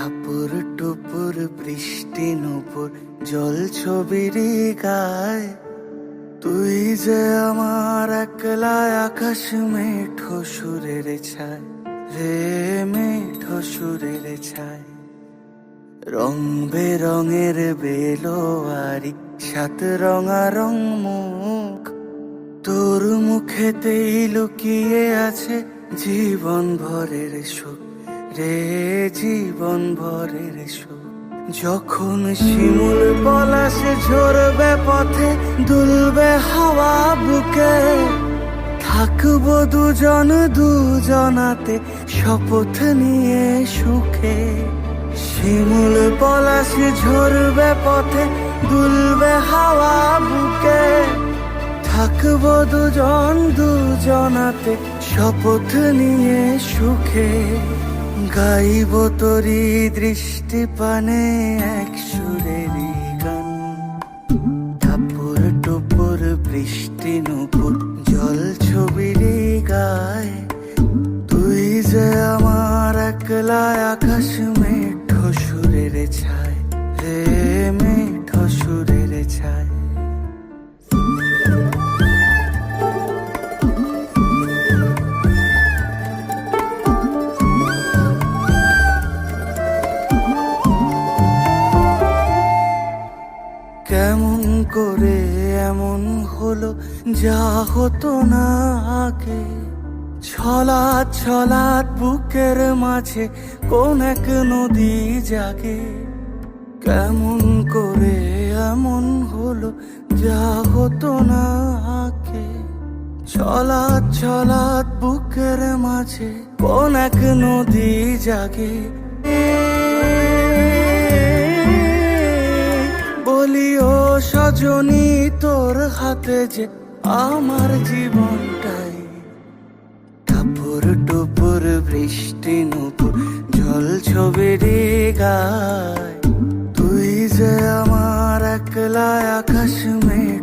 টাপুর টুপুর বৃষ্টি নুপুর জল ছবির গায়, তুই যে আমার একলা আকাশ মেঠো সুরের ছায় রে, মেঠো সুরের ছায়। রং বেরঙের বেলোয়ারি সাত রঙা রং মুখ, তোর মুখেতেই লুকিয়ে আছে জীবন ভরের সুখ রে, জীবন ভরের সুখ। যখন শিমুল পলাশে ঝরবে পথে, দুলবে হাওয়া বুকে, থাকবো দুজন দুজনাতে শপথ নিয়ে সুখে। শিমুল পলাশে ঝরবে পথে, দুলবে হাওয়া বুকে, থাকবো দুজন দুজনাতে শপথ নিয়ে সুখে। গাইব তোরি দৃষ্টি পানে এক সুরেরই গান, টাপুর টুপুর বৃষ্টি নুপুর জল ছবির গায়, তুই যে আমার একলা আকাশ মেঠো সুরের ছায় রে, মেঠো সুরের ছায়। কেমন করে এমন হলো যা হতো না আগে, ছলাৎ ছলাৎ বুকের মাঝে কোন এক নদী জাগে। কেমন করে এমন হলো যা হতো না আগে, ছলাৎ ছলাৎ বুকের মাঝে কোন এক নদী জাগে। বলিও সজনী তোর হাতে যে আমার জীবনটাই, টাপুর টুপুর বৃষ্টি নুপুর জল ছবির গায়, তুই যে আমার একলা আকাশ মেঘ